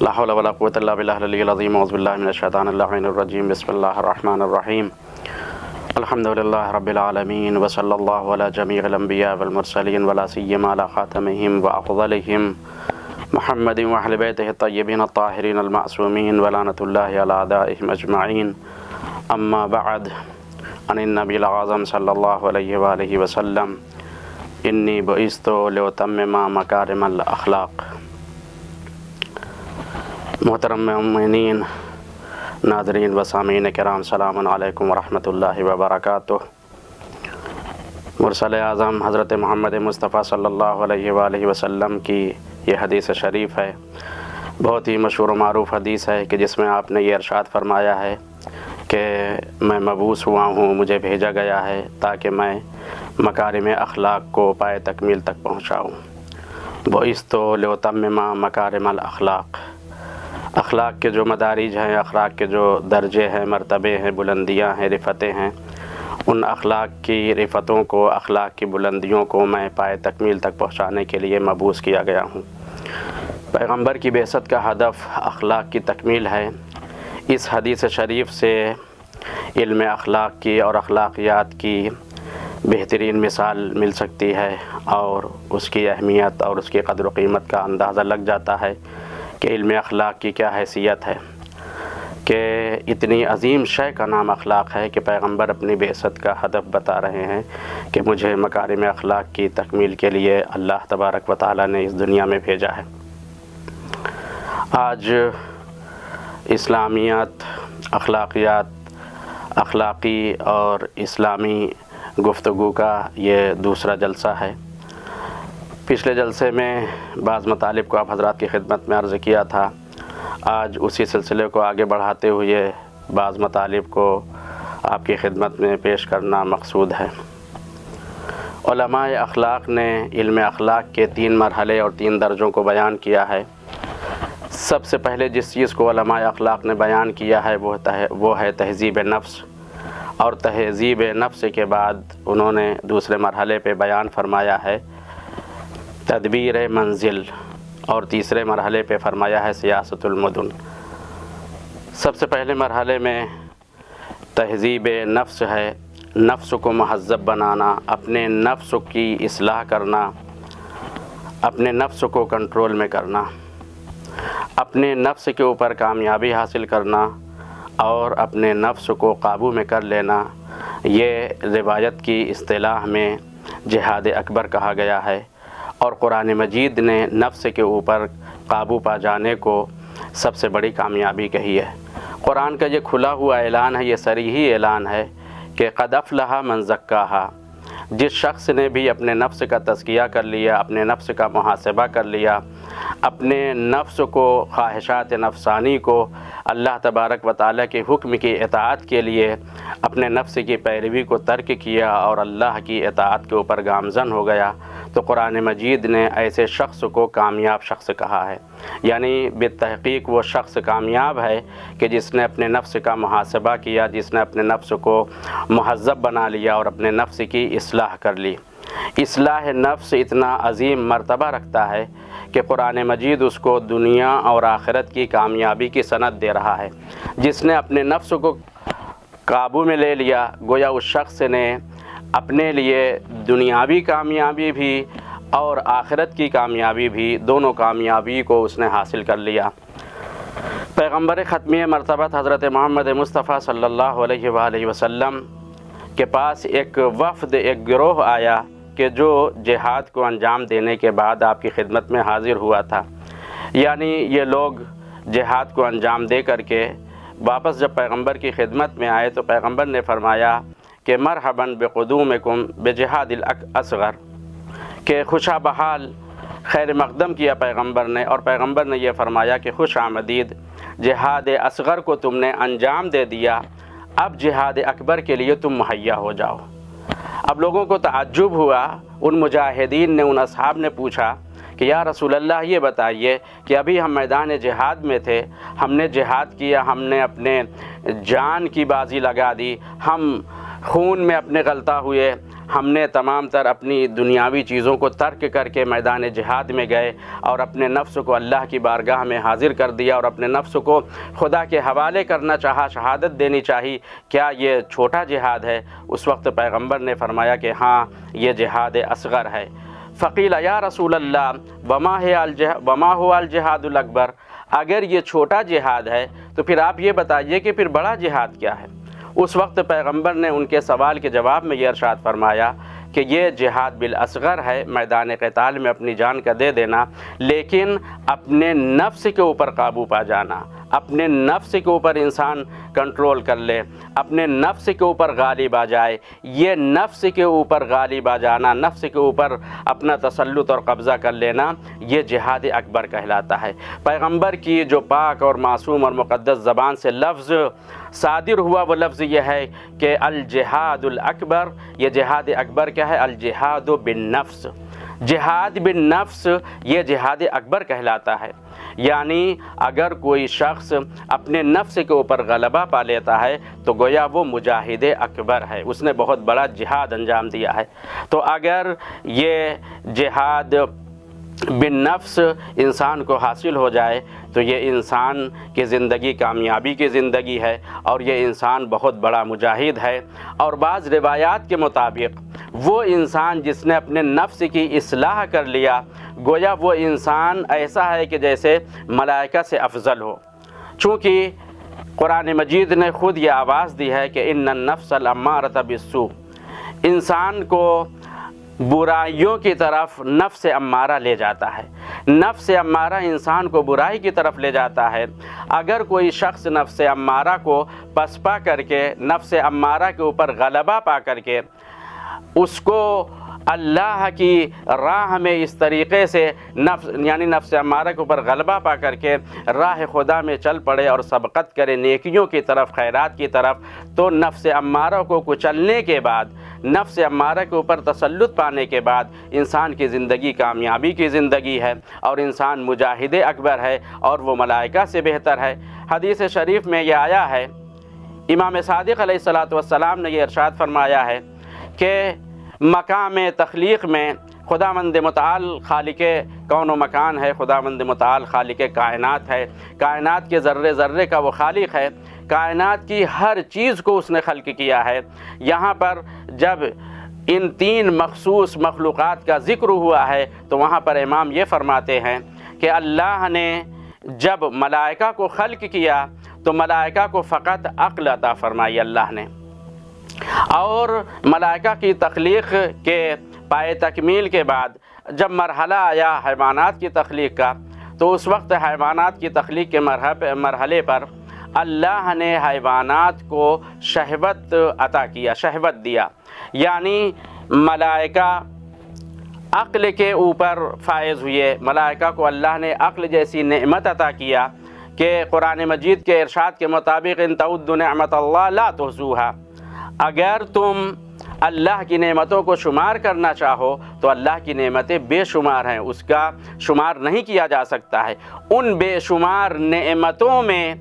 لا حول ولا قوة إلا بالله العلي العظيم أعوذ بالله من الشيطان اللعين الرجيم بسم الله الرحمن الرحيم الحمد لله رب العالمين وصلى الله على جميع الأنبياء والمرسلين ولا سيما على خاتمهم وأفضلهم محمد وأهل بيته الطيبين الطاهرين المعصومين ولعنة الله على أعدائهم أجمعين أما بعد عن النبي الأعظم صلى الله عليه وآله وسلم إني بعثت لأتمم مكارم الأخلاق۔ محترم مومنین، ناظرین و سامعین کرام، سلام علیکم ورحمۃ اللہ وبرکاتہ۔ مرسل اعظم حضرت محمد مصطفیٰ صلی اللہ علیہ وآلہ وسلم کی یہ حدیث شریف ہے، بہت ہی مشہور و معروف حدیث ہے کہ جس میں آپ نے یہ ارشاد فرمایا ہے کہ میں مبعوث ہوا ہوں، مجھے بھیجا گیا ہے تاکہ میں مکارم اخلاق کو پائے تکمیل تک پہنچاؤں۔ بعثت لأتمم مکارم الاخلاق۔ اخلاق کے جو مدارج ہیں، اخلاق کے جو درجے ہیں، مرتبے ہیں، بلندیاں ہیں، رفتیں ہیں، ان اخلاق کی رفتوں کو، اخلاق کی بلندیوں کو میں پائے تکمیل تک پہنچانے کے لیے مبعوث کیا گیا ہوں۔ پیغمبر کی بعثت کا ہدف اخلاق کی تکمیل ہے۔ اس حدیث شریف سے علم اخلاق کی اور اخلاقیات کی بہترین مثال مل سکتی ہے اور اس کی اہمیت اور اس کی قدر و قیمت کا اندازہ لگ جاتا ہے کہ علم اخلاق کی کیا حیثیت ہے، کہ اتنی عظیم شے کا نام اخلاق ہے کہ پیغمبر اپنی بعثت کا ہدف بتا رہے ہیں کہ مجھے مکارم اخلاق کی تکمیل کے لیے اللہ تبارک و تعالی نے اس دنیا میں بھیجا ہے۔ آج اسلامیات، اخلاقیات، اخلاقی اور اسلامی گفتگو کا یہ دوسرا جلسہ ہے۔ پچھلے جلسے میں بعض مطالب کو آپ حضرات کی خدمت میں عرض کیا تھا، آج اسی سلسلے کو آگے بڑھاتے ہوئے بعض مطالب کو آپ کی خدمت میں پیش کرنا مقصود ہے۔ علماء اخلاق نے علم اخلاق کے 3 مرحلے اور 3 درجوں کو بیان کیا ہے۔ سب سے پہلے جس چیز کو علماء اخلاق نے بیان کیا ہے وہ ہے تہذیب نفس، اور تہذیب نفس کے بعد انہوں نے دوسرے مرحلے پہ بیان فرمایا ہے تدبیر منزل، اور تیسرے مرحلے پہ فرمایا ہے سیاست المدن۔ سب سے پہلے مرحلے میں تہذیب نفس ہے، نفس کو مہذب بنانا، اپنے نفس کی اصلاح کرنا، اپنے نفس کو کنٹرول میں کرنا، اپنے نفس کے اوپر کامیابی حاصل کرنا اور اپنے نفس کو قابو میں کر لینا۔ یہ روایت کی اصطلاح میں جہاد اکبر کہا گیا ہے، اور قرآن مجید نے نفس کے اوپر قابو پا جانے کو سب سے بڑی کامیابی کہی ہے۔ قرآن کا یہ کھلا ہوا اعلان ہے، یہ صریحی اعلان ہے کہ قد افلح من زکاہا۔ جس شخص نے بھی اپنے نفس کا تزکیہ کر لیا، اپنے نفس کا محاسبہ کر لیا، اپنے نفس کو، خواہشات نفسانی کو اللہ تبارک و تعالیٰ کے حکم کی اطاعت کے لیے اپنے نفس کی پیروی کو ترک کیا اور اللہ کی اطاعت کے اوپر گامزن ہو گیا، تو قرآن مجید نے ایسے شخص کو کامیاب شخص کہا ہے۔ یعنی بالتحقیق وہ شخص کامیاب ہے کہ جس نے اپنے نفس کا محاسبہ کیا، جس نے اپنے نفس کو مہذب بنا لیا اور اپنے نفس کی اصلاح کر لی۔ اصلاح نفس اتنا عظیم مرتبہ رکھتا ہے کہ قرآن مجید اس کو دنیا اور آخرت کی کامیابی کی سند دے رہا ہے۔ جس نے اپنے نفس کو قابو میں لے لیا، گویا اس شخص نے اپنے لیے دنیاوی کامیابی بھی اور آخرت کی کامیابی بھی، دونوں کامیابی کو اس نے حاصل کر لیا۔ پیغمبر ختمی مرتبت حضرت محمد مصطفیٰ صلی اللہ علیہ وآلہ وسلم کے پاس ایک وفد، ایک گروہ آیا کہ جو جہاد کو انجام دینے کے بعد آپ کی خدمت میں حاضر ہوا تھا۔ یعنی یہ لوگ جہاد کو انجام دے کر کے واپس جب پیغمبر کی خدمت میں آئے تو پیغمبر نے فرمایا کہ مرحباً بقدومکم بجہاد الاصغر، کہ خوشا بحال خیر مقدم کیا پیغمبر نے، اور پیغمبر نے یہ فرمایا کہ خوش آمدید، جہاد اصغر کو تم نے انجام دے دیا، اب جہاد اکبر کے لیے تم مہیا ہو جاؤ۔ اب لوگوں کو تعجب ہوا، ان مجاہدین نے، ان اصحاب نے پوچھا کہ یا رسول اللہ یہ بتائیے کہ ابھی ہم میدان جہاد میں تھے، ہم نے جہاد کیا، ہم نے اپنے جان کی بازی لگا دی، ہم خون میں اپنے غلطہ ہوئے، ہم نے تمام تر اپنی دنیاوی چیزوں کو ترک کر کے میدان جہاد میں گئے اور اپنے نفس کو اللہ کی بارگاہ میں حاضر کر دیا اور اپنے نفس کو خدا کے حوالے کرنا چاہا، شہادت دینی چاہی، کیا یہ چھوٹا جہاد ہے؟ اس وقت پیغمبر نے فرمایا کہ ہاں یہ جہاد اصغر ہے۔ فقیل یا رسول اللہ وما هو الجہاد الاکبر، اگر یہ چھوٹا جہاد ہے تو پھر آپ یہ بتائیے کہ پھر بڑا جہاد کیا ہے؟ اس وقت پیغمبر نے ان کے سوال کے جواب میں یہ ارشاد فرمایا کہ یہ جہاد بالاصغر ہے، میدان قتال میں اپنی جان کا دے دینا، لیکن اپنے نفس کے اوپر قابو پا جانا، اپنے نفس کے اوپر انسان کنٹرول کر لے، اپنے نفس کے اوپر غالب آ جائے۔ یہ نفس کے اوپر غالب آ جانا، نفس کے اوپر اپنا تسلط اور قبضہ کر لینا، یہ جہاد اکبر کہلاتا ہے۔ پیغمبر کی جو پاک اور معصوم اور مقدس زبان سے لفظ صادر ہوا وہ لفظ یہ ہے کہ الجہاد الاکبر، یہ جہاد اکبر کیا ہے؟ الجہاد بالنفس، جہاد بالنفس یہ جہاد اکبر کہلاتا ہے۔ یعنی اگر کوئی شخص اپنے نفس کے اوپر غلبہ پا لیتا ہے تو گویا وہ مجاہد اکبر ہے، اس نے بہت بڑا جہاد انجام دیا ہے۔ تو اگر یہ جہاد بالنفس انسان کو حاصل ہو جائے تو یہ انسان کی زندگی کامیابی کی زندگی ہے اور یہ انسان بہت بڑا مجاہد ہے۔ اور بعض روایات کے مطابق وہ انسان جس نے اپنے نفس کی اصلاح کر لیا، گویا وہ انسان ایسا ہے کہ جیسے ملائکہ سے افضل ہو، چونکہ قرآن مجید نے خود یہ آواز دی ہے کہ ان النفس الامارۃ بالسوء، انسان کو برائیوں کی طرف نفس امارہ لے جاتا ہے، نفس امارہ انسان کو برائی کی طرف لے جاتا ہے۔ اگر کوئی شخص نفس امارہ کو پسپا کر کے، نفس امارہ کے اوپر غلبہ پا کر کے اس کو اللہ کی راہ میں اس طریقے سے نفس امارہ کے اوپر غلبہ پا کر کے راہ خدا میں چل پڑے اور سبقت کرے نیکیوں کی طرف، خیرات کی طرف، تو نفس امارہ کو کچلنے کے بعد، نفس امارہ کے اوپر تسلط پانے کے بعد انسان کی زندگی کامیابی کی زندگی ہے اور انسان مجاہد اکبر ہے اور وہ ملائکہ سے بہتر ہے۔ حدیث شریف میں یہ آیا ہے، امام صادق علیہ السلام نے یہ ارشاد فرمایا ہے کہ مقام تخلیق میں خداوند متعال خالق کون و مکان ہے، خداوند متعال خالق کائنات ہے، کائنات کے ذرے ذرے کا وہ خالق ہے، کائنات کی ہر چیز کو اس نے خلق کیا ہے۔ یہاں پر جب ان تین مخصوص مخلوقات کا ذکر ہوا ہے تو وہاں پر امام یہ فرماتے ہیں کہ اللہ نے جب ملائکہ کو خلق کیا تو ملائکہ کو فقط عقل عطا فرمائی اللہ نے، اور ملائکہ کی تخلیق کے پائے تکمیل کے بعد جب مرحلہ آیا حیوانات کی تخلیق کا تو اس وقت حیوانات کی تخلیق کے مرحلے پر اللہ نے حیوانات کو شہوت عطا کیا، شہوت دیا، یعنی ملائکہ عقل کے اوپر فائز ہوئے، ملائکہ کو اللہ نے عقل جیسی نعمت عطا کیا کہ قرآن مجید کے ارشاد کے مطابق ان تعدوا نعمت اللہ لا تحصوها، اگر تم اللہ کی نعمتوں کو شمار کرنا چاہو تو اللہ کی نعمتیں بے شمار ہیں، اس کا شمار نہیں کیا جا سکتا ہے۔ ان بے شمار نعمتوں میں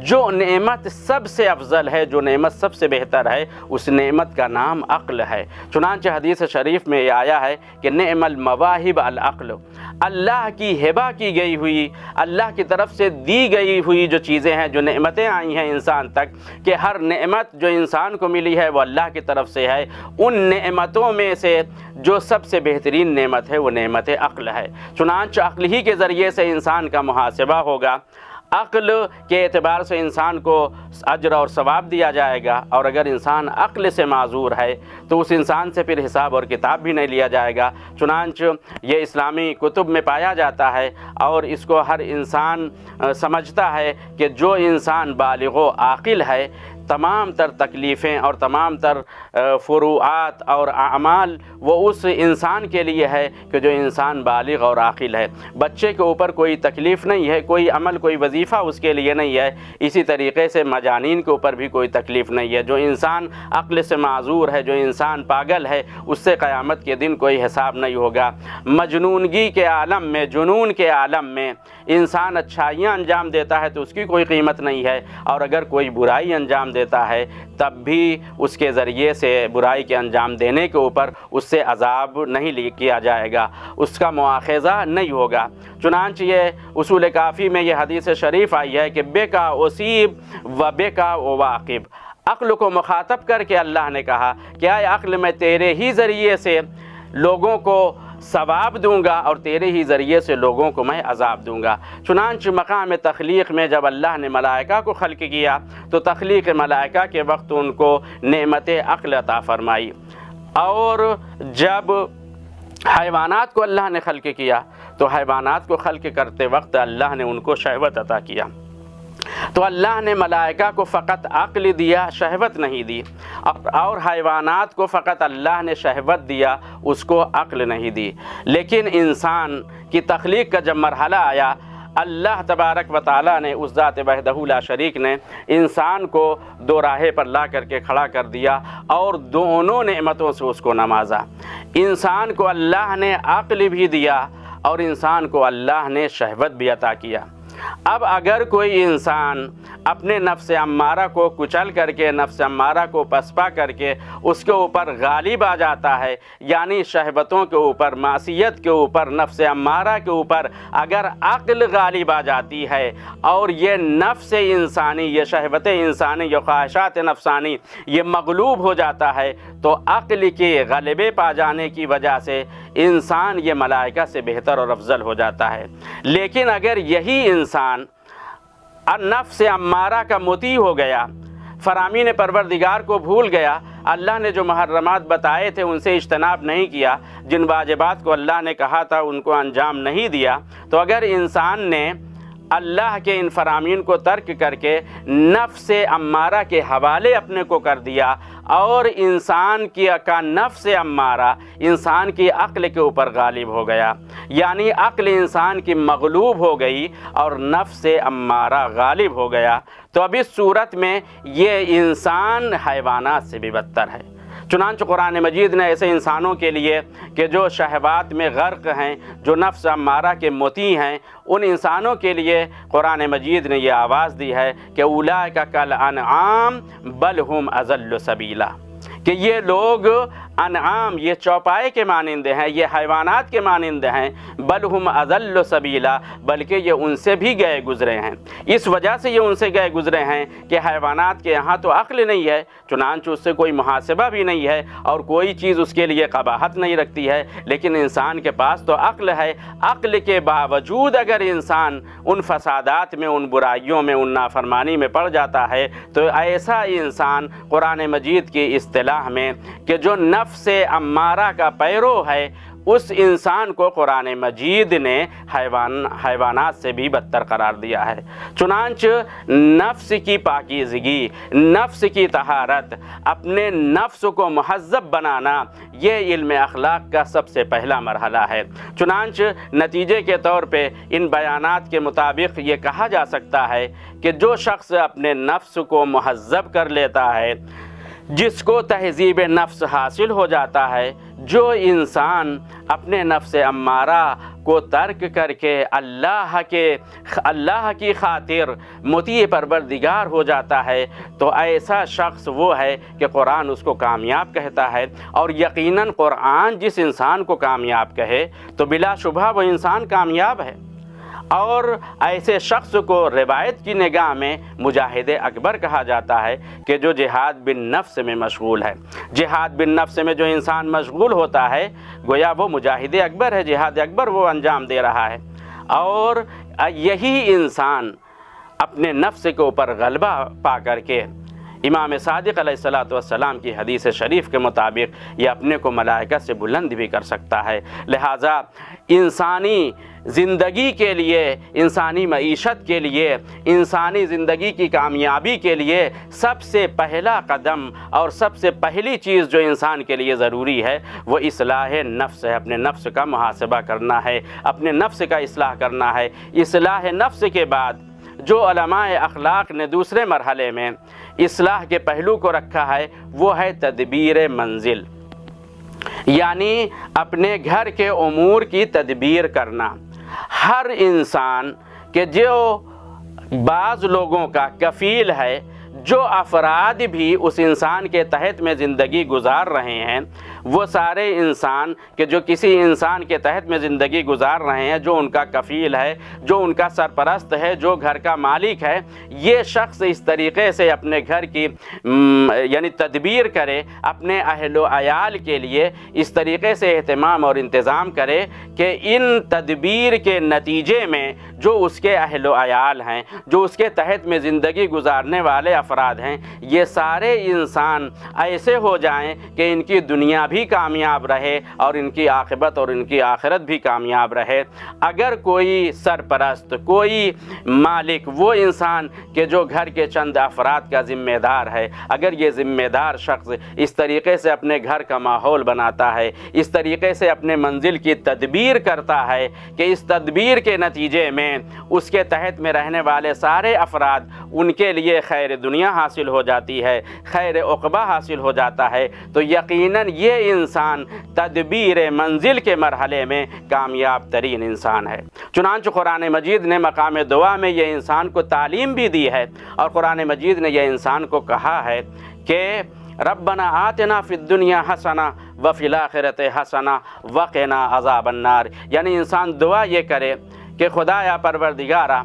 جو نعمت سب سے افضل ہے، جو نعمت سب سے بہتر ہے، اس نعمت کا نام عقل ہے۔ چنانچہ حدیث شریف میں یہ آیا ہے کہ نعم المواہب العقل، اللہ کی ہبہ کی گئی ہوئی، اللہ کی طرف سے دی گئی ہوئی جو چیزیں ہیں، جو نعمتیں آئی ہیں انسان تک، کہ ہر نعمت جو انسان کو ملی ہے وہ اللہ کی طرف سے ہے، ان نعمتوں میں سے جو سب سے بہترین نعمت ہے وہ نعمت عقل ہے۔ چنانچہ عقل ہی کے ذریعے سے انسان کا محاسبہ ہوگا، عقل کے اعتبار سے انسان کو اجر اور ثواب دیا جائے گا، اور اگر انسان عقل سے معذور ہے تو اس انسان سے پھر حساب اور کتاب بھی نہیں لیا جائے گا۔ چنانچہ یہ اسلامی کتب میں پایا جاتا ہے اور اس کو ہر انسان سمجھتا ہے کہ جو انسان بالغ و عاقل ہے، تمام تر تکلیفیں اور تمام تر فروعات اور اعمال وہ اس انسان کے لیے ہے کہ جو انسان بالغ اور عاقل ہے۔ بچے کے اوپر کوئی تکلیف نہیں ہے، کوئی عمل، کوئی وظیفہ اس کے لیے نہیں ہے، اسی طریقے سے مجانین کے اوپر بھی کوئی تکلیف نہیں ہے۔ جو انسان عقل سے معذور ہے، جو انسان پاگل ہے، اس سے قیامت کے دن کوئی حساب نہیں ہوگا۔ مجنونگی کے عالم میں، جنون کے عالم میں انسان اچھائیاں انجام دیتا ہے تو اس کی کوئی قیمت نہیں ہے، اور اگر کوئی برائی انجام دیتا ہے تب بھی اس کے ذریعے سے برائی کے انجام دینے کے اوپر اس سے عذاب نہیں کیا جائے گا، اس کا مواخذہ نہیں ہوگا۔ چنانچہ یہ اصول کافی میں یہ حدیث شریف آئی ہے کہ بے کا اصیب و بے کا واقب، عقل کو مخاطب کر کے اللہ نے کہا کہ اے عقل میں تیرے ہی ذریعے سے لوگوں کو ثواب دوں گا اور تیرے ہی ذریعے سے لوگوں کو میں عذاب دوں گا۔ چنانچہ مقام تخلیق میں جب اللہ نے ملائکہ کو خلق کیا تو تخلیق ملائکہ کے وقت ان کو نعمت عقل عطا فرمائی، اور جب حیوانات کو اللہ نے خلق کیا تو حیوانات کو خلق کرتے وقت اللہ نے ان کو شہوت عطا کیا۔ تو اللہ نے ملائکہ کو فقط عقل دیا، شہوت نہیں دی، اور حیوانات کو فقط اللہ نے شہوت دیا، اس کو عقل نہیں دی۔ لیکن انسان کی تخلیق کا جب مرحلہ آیا، اللہ تبارک و تعالیٰ نے اس ذات وحدہ لا شریک نے انسان کو دو راہے پر لا کر کے کھڑا کر دیا اور دونوں نعمتوں سے اس کو نوازا۔ انسان کو اللہ نے عقل بھی دیا اور انسان کو اللہ نے شہوت بھی عطا کیا۔ اب اگر کوئی انسان اپنے نفس امارہ کو کچل کر کے، نفس امارہ کو پسپا کر کے اس کے اوپر غالب آ جاتا ہے، یعنی شہوتوں کے اوپر، معصیت کے اوپر، نفس امارہ کے اوپر اگر عقل غالب آ جاتی ہے اور یہ نفس انسانی، یہ شہوت انسانی، یہ خواہشات نفسانی یہ مغلوب ہو جاتا ہے، تو عقل کے غلبے پا جانے کی وجہ سے انسان یہ ملائکہ سے بہتر اور افضل ہو جاتا ہے۔ لیکن اگر یہی انسان نفس امارہ کا مطیع ہو گیا، فرامین پروردگار کو بھول گیا، اللہ نے جو محرمات بتائے تھے ان سے اجتناب نہیں کیا، جن واجبات کو اللہ نے کہا تھا ان کو انجام نہیں دیا، تو اگر انسان نے اللہ کے ان فرامین کو ترک کر کے نفس امارہ کے حوالے اپنے کو کر دیا اور انسان کا نفس امارہ انسان کی عقل کے اوپر غالب ہو گیا، یعنی عقل انسان کی مغلوب ہو گئی اور نفس امارہ غالب ہو گیا، تو اب اس صورت میں یہ انسان حیوانات سے بھی بدتر ہے۔ چنانچہ قرآن مجید نے ایسے انسانوں کے لیے کہ جو شہوات میں غرق ہیں، جو نفس امارہ کے مطیع ہیں، ان انسانوں کے لیے قرآن مجید نے یہ آواز دی ہے کہ اولئک کالانعام بل ہم اضل سبیلا، کہ یہ لوگ انعام، یہ چوپائے کے مانند ہیں، یہ حیوانات کے مانند ہیں، بل ہم اضل سبیلا، بلکہ یہ ان سے بھی گئے گزرے ہیں۔ اس وجہ سے یہ ان سے گئے گزرے ہیں کہ حیوانات کے یہاں تو عقل نہیں ہے، چنانچہ اس سے کوئی محاسبہ بھی نہیں ہے اور کوئی چیز اس کے لیے قباحت نہیں رکھتی ہے، لیکن انسان کے پاس تو عقل ہے۔ عقل کے باوجود اگر انسان ان فسادات میں، ان برائیوں میں، ان نافرمانی میں پڑ جاتا ہے، تو ایسا انسان قرآن مجید کی اصطلاح میں کہ جو نفس امارہ کا پیرو ہے، اس انسان کو قرآن مجید نے حیوانات سے بھی بدتر قرار دیا ہے۔ چنانچہ نفس کی پاکیزگی، نفس کی طہارت، اپنے نفس کو مہذب بنانا، یہ علم اخلاق کا سب سے پہلا مرحلہ ہے۔ چنانچہ نتیجے کے طور پہ ان بیانات کے مطابق یہ کہا جا سکتا ہے کہ جو شخص اپنے نفس کو مہذب کر لیتا ہے، جس کو تہذیب نفس حاصل ہو جاتا ہے، جو انسان اپنے نفس امارہ کو ترک کر کے اللہ کی خاطر مطیع پروردگار ہو جاتا ہے، تو ایسا شخص وہ ہے کہ قرآن اس کو کامیاب کہتا ہے، اور یقیناً قرآن جس انسان کو کامیاب کہے تو بلا شبہ وہ انسان کامیاب ہے۔ اور ایسے شخص کو روایت کی نگاہ میں مجاہد اکبر کہا جاتا ہے کہ جو جہاد بن نفس میں مشغول ہے۔ جہاد بن نفس میں جو انسان مشغول ہوتا ہے گویا وہ مجاہد اکبر ہے، جہاد اکبر وہ انجام دے رہا ہے، اور یہی انسان اپنے نفس کے اوپر غلبہ پا کر کے امام صادق علیہ السلام کی حدیث شریف کے مطابق یہ اپنے کو ملائکہ سے بلند بھی کر سکتا ہے۔ لہٰذا انسانی زندگی کے لیے، انسانی معیشت کے لیے، انسانی زندگی کی کامیابی کے لیے سب سے پہلا قدم اور سب سے پہلی چیز جو انسان کے لیے ضروری ہے وہ اصلاح نفس ہے، اپنے نفس کا محاسبہ کرنا ہے، اپنے نفس کا اصلاح کرنا ہے۔ اصلاح نفس کے بعد جو علماء اخلاق نے دوسرے مرحلے میں اصلاح کے پہلو کو رکھا ہے وہ ہے تدبیر منزل، یعنی اپنے گھر کے امور کی تدبیر کرنا۔ ہر انسان کہ جو بعض لوگوں کا کفیل ہے، جو افراد بھی اس انسان کے تحت میں زندگی گزار رہے ہیں، وہ سارے انسان کہ جو کسی انسان کے تحت میں زندگی گزار رہے ہیں، جو ان کا کفیل ہے، جو ان کا سرپرست ہے، جو گھر کا مالک ہے، یہ شخص اس طریقے سے اپنے گھر کی یعنی تدبیر کرے، اپنے اہل و عیال کے لیے اس طریقے سے اہتمام اور انتظام کرے کہ ان تدبیر کے نتیجے میں جو اس کے اہل و عیال ہیں، جو اس کے تحت میں زندگی گزارنے والے افراد ہیں، یہ سارے انسان ایسے ہو جائیں کہ ان کی دنیا بھی کامیاب رہے اور ان کی عاقبت اور ان کی آخرت بھی کامیاب رہے۔ اگر کوئی سرپرست، کوئی مالک، وہ انسان کہ جو گھر کے چند افراد کا ذمہ دار ہے، اگر یہ ذمہ دار شخص اس طریقے سے اپنے گھر کا ماحول بناتا ہے، اس طریقے سے اپنے منزل کی تدبیر کرتا ہے کہ اس تدبیر کے نتیجے میں اس کے تحت میں رہنے والے سارے افراد ان کے لیے خیر دنیا حاصل ہو جاتی ہے، خیر عقبہ حاصل ہو جاتا ہے، تو یقیناً یہ انسان تدبیر منزل کے مرحلے میں کامیاب ترین انسان ہے۔ چنانچہ قرآن مجید نے مقام دعا میں یہ انسان کو تعلیم بھی دی ہے، اور قرآن مجید نے یہ انسان کو کہا ہے کہ ربنا آتنا فی الدنیا حسنہ وفی الآخرۃ حسنہ وقنا عذاب النار، یعنی انسان دعا یہ کرے کہ خدایا پروردگارا،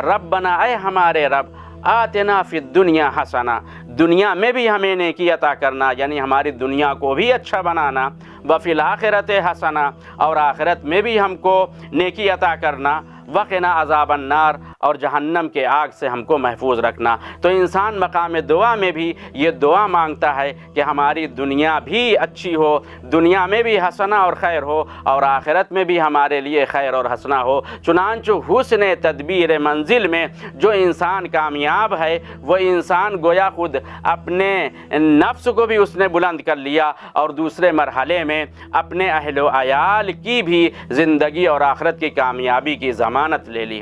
ربنا اے ہمارے رب، آتنا فی الدنیا حسنہ، دنیا میں بھی ہمیں نیکی عطا کرنا، یعنی ہماری دنیا کو بھی اچھا بنانا، وفی الآخرۃ حسنہ، اور آخرت میں بھی ہم کو نیکی عطا کرنا، وقنا عذاب النار، اور جہنم کے آگ سے ہم کو محفوظ رکھنا۔ تو انسان مقام دعا میں بھی یہ دعا مانگتا ہے کہ ہماری دنیا بھی اچھی ہو، دنیا میں بھی حسنہ اور خیر ہو، اور آخرت میں بھی ہمارے لیے خیر اور حسنہ ہو۔ چنانچہ حسن تدبیر منزل میں جو انسان کامیاب ہے، وہ انسان گویا خود اپنے نفس کو بھی اس نے بلند کر لیا، اور دوسرے مرحلے میں اپنے اہل و عیال کی بھی زندگی اور آخرت کی کامیابی کی ضمانت لے لی۔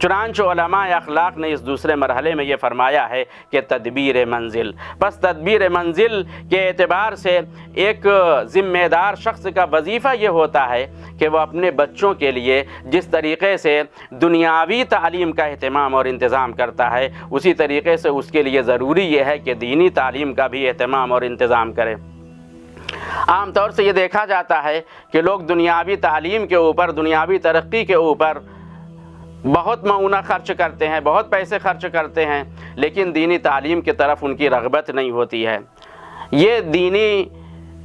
چنانچہ علماء اخلاق نے اس دوسرے مرحلے میں یہ فرمایا ہے کہ تدبیر منزل، بس تدبیر منزل کے اعتبار سے ایک ذمہ دار شخص کا وظیفہ یہ ہوتا ہے کہ وہ اپنے بچوں کے لیے جس طریقے سے دنیاوی تعلیم کا اہتمام اور انتظام کرتا ہے، اسی طریقے سے اس کے لیے ضروری یہ ہے کہ دینی تعلیم کا بھی اہتمام اور انتظام کرے۔ عام طور سے یہ دیکھا جاتا ہے کہ لوگ دنیاوی تعلیم کے اوپر، دنیاوی ترقی کے اوپر بہت معونہ خرچ کرتے ہیں، بہت پیسے خرچ کرتے ہیں، لیکن دینی تعلیم کی طرف ان کی رغبت نہیں ہوتی ہے۔ یہ دینی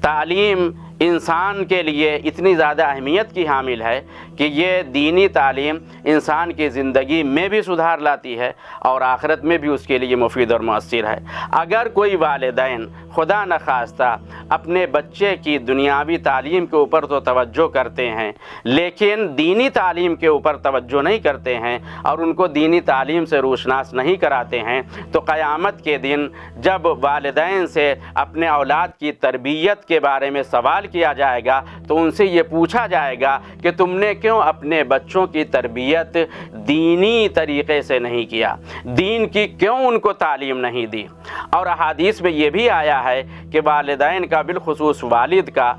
تعلیم انسان کے لیے اتنی زیادہ اہمیت کی حامل ہے کہ یہ دینی تعلیم انسان کی زندگی میں بھی سدھار لاتی ہے اور آخرت میں بھی اس کے لیے مفید اور مؤثر ہے۔ اگر کوئی والدین خدا نخواستہ اپنے بچے کی دنیاوی تعلیم کے اوپر تو توجہ کرتے ہیں، لیکن دینی تعلیم کے اوپر توجہ نہیں کرتے ہیں اور ان کو دینی تعلیم سے روشناس نہیں کراتے ہیں، تو قیامت کے دن جب والدین سے اپنے اولاد کی تربیت کے بارے میں سوال کیا جائے گا تو ان سے یہ پوچھا جائے گا کہ تم نے کیوں اپنے بچوں کی تربیت دینی طریقے سے نہیں کیا، دین کی کیوں ان کو تعلیم نہیں دی۔ اور احادیث میں یہ بھی آیا ہے کہ والدین کا، بالخصوص والد کا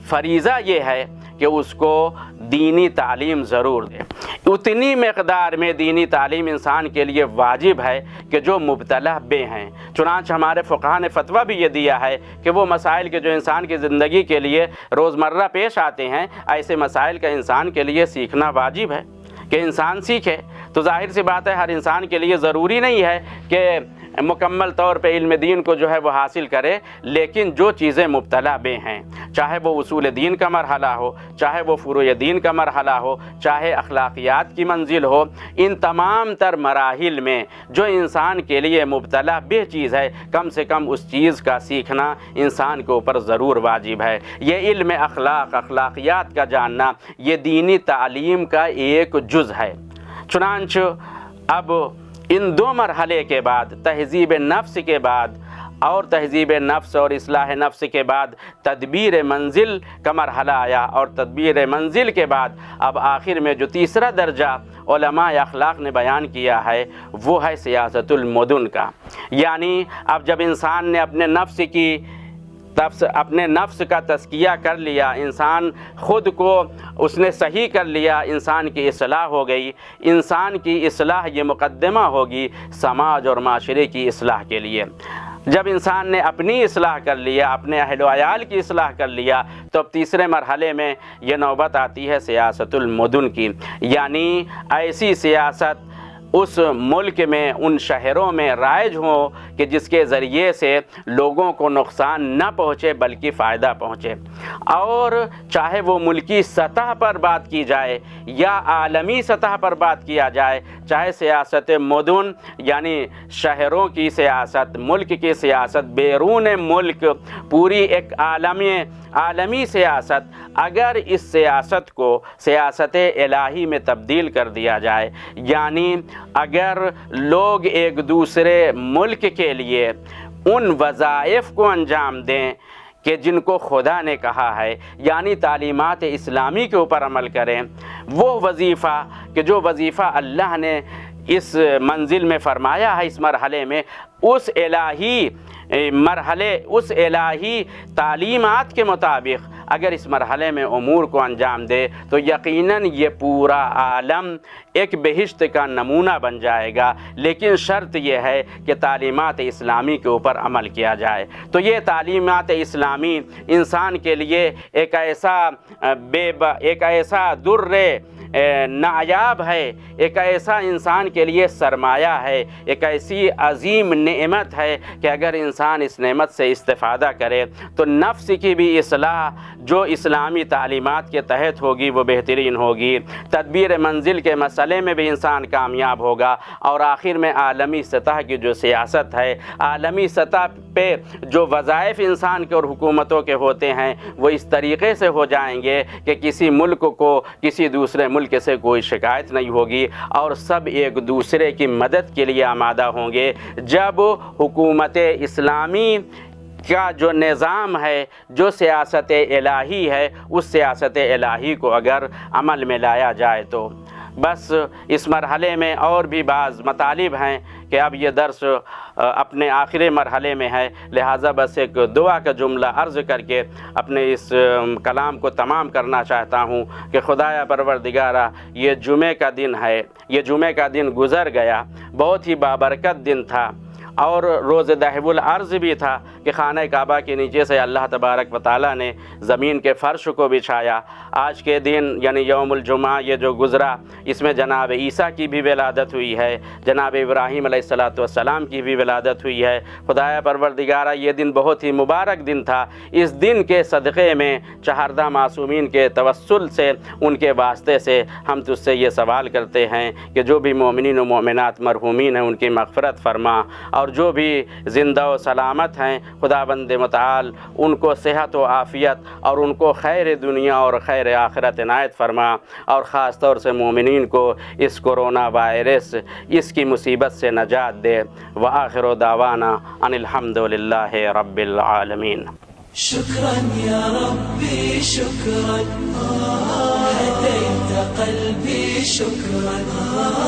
فریضہ یہ ہے کہ اس کو دینی تعلیم ضرور دے۔ اتنی مقدار میں دینی تعلیم انسان کے لیے واجب ہے کہ جو مبتلا بے ہیں۔ چنانچہ ہمارے فقہاء نے فتویٰ بھی یہ دیا ہے کہ وہ مسائل کے جو انسان کی زندگی کے لیے روزمرہ پیش آتے ہیں، ایسے مسائل کا انسان کے لیے سیکھنا واجب ہے کہ انسان سیکھے۔ تو ظاہر سی بات ہے ہر انسان کے لیے ضروری نہیں ہے کہ مکمل طور پہ علم دین کو جو ہے وہ حاصل کرے، لیکن جو چیزیں مبتلا بے ہیں، چاہے وہ اصول دین کا مرحلہ ہو، چاہے وہ فروع دین کا مرحلہ ہو، چاہے اخلاقیات کی منزل ہو، ان تمام تر مراحل میں جو انسان کے لیے مبتلا بے چیز ہے، کم سے کم اس چیز کا سیکھنا انسان کے اوپر ضرور واجب ہے۔ یہ علم اخلاقیات کا جاننا یہ دینی تعلیم کا ایک جز ہے۔ چنانچہ اب ان دو مرحلے کے بعد، تہذیب نفس کے بعد اور تہذیب نفس اور اصلاح نفس کے بعد تدبیر منزل کا مرحلہ آیا، اور تدبیر منزل کے بعد اب آخر میں جو تیسرا درجہ علماء اخلاق نے بیان کیا ہے وہ ہے سیاست المدن کا۔ یعنی اب جب انسان نے اپنے نفس کی اپنے نفس کا تزکیہ کر لیا، انسان خود کو اس نے صحیح کر لیا، انسان کی اصلاح ہو گئی۔ انسان کی اصلاح یہ مقدمہ ہوگی سماج اور معاشرے کی اصلاح کے لیے۔ جب انسان نے اپنی اصلاح کر لیا، اپنے اہل و عیال کی اصلاح کر لیا، تو اب تیسرے مرحلے میں یہ نوبت آتی ہے سیاست المدن کی، یعنی ایسی سیاست اس ملک میں، ان شہروں میں رائج ہوں کہ جس کے ذریعے سے لوگوں کو نقصان نہ پہنچے بلکہ فائدہ پہنچے۔ اور چاہے وہ ملکی سطح پر بات کی جائے یا عالمی سطح پر بات کیا جائے، چاہے سیاست مدن یعنی شہروں کی سیاست، ملک کی سیاست، بیرون ملک پوری ایک عالمی سیاست، اگر اس سیاست کو سیاست الہی میں تبدیل کر دیا جائے، یعنی اگر لوگ ایک دوسرے ملک کے لیے ان وظائف کو انجام دیں کہ جن کو خدا نے کہا ہے، یعنی تعلیمات اسلامی کے اوپر عمل کریں، وہ وظیفہ کہ جو وظیفہ اللہ نے اس منزل میں فرمایا ہے، اس مرحلے میں، اس الہی تعلیمات کے مطابق اگر اس مرحلے میں امور کو انجام دے تو یقیناً یہ پورا عالم ایک بہشت کا نمونہ بن جائے گا، لیکن شرط یہ ہے کہ تعلیمات اسلامی کے اوپر عمل کیا جائے۔ تو یہ تعلیمات اسلامی انسان کے لیے ایک ایسا در نایاب ہے، ایک ایسا انسان کے لیے سرمایہ ہے، ایک ایسی عظیم نعمت ہے کہ اگر انسان اس نعمت سے استفادہ کرے تو نفس کی بھی اصلاح جو اسلامی تعلیمات کے تحت ہوگی وہ بہترین ہوگی، تدبیر منزل کے مسئلے میں بھی انسان کامیاب ہوگا، اور آخر میں عالمی سطح کی جو سیاست ہے، عالمی سطح پہ جو وظائف انسان کے اور حکومتوں کے ہوتے ہیں وہ اس طریقے سے ہو جائیں گے کہ کسی ملک کو کسی دوسرے ملک سے کوئی شکایت نہیں ہوگی، اور سب ایک دوسرے کی مدد کے لیے آمادہ ہوں گے۔ جب حکومت اسلامی کا جو نظام ہے، جو سیاست الہی ہے، اس سیاست الہی کو اگر عمل میں لایا جائے تو بس اس مرحلے میں اور بھی بعض مطالب ہیں کہ اب یہ درس اپنے آخری مرحلے میں ہے، لہٰذا بس ایک دعا کا جملہ عرض کر کے اپنے اس کلام کو تمام کرنا چاہتا ہوں کہ خدایا پروردگارا، یہ جمعہ کا دن ہے، یہ جمعہ کا دن گزر گیا، بہت ہی بابرکت دن تھا، اور روز دہو الارض بھی تھا کہ خانہ کعبہ کے نیچے سے اللہ تبارک و تعالیٰ نے زمین کے فرش کو بچھایا۔ آج کے دن یعنی یوم الجمعہ یہ جو گزرا، اس میں جناب عیسیٰ کی بھی ولادت ہوئی ہے، جناب ابراہیم علیہ السلام کی بھی ولادت ہوئی ہے۔ خدایا پروردگارہ، یہ دن بہت ہی مبارک دن تھا، اس دن کے صدقے میں چہاردہ معصومین کے توسل سے، ان کے واسطے سے ہم تجھ سے یہ سوال کرتے ہیں کہ جو بھی مومنین و مومنات مرحومین ہیں ان کی مغفرت فرما، اور جو بھی زندہ و سلامت ہیں خداوند متعال ان کو صحت و عافیت اور ان کو خیر دنیا اور خیر آخرت عنایت فرما، اور خاص طور سے مومنین کو اس کرونا وائرس اس کی مصیبت سے نجات دے۔ وآخر دعوانا ان الحمد للہ رب العالمین۔ شكرا يا ربي شكرا، هديت قلبي شكرا.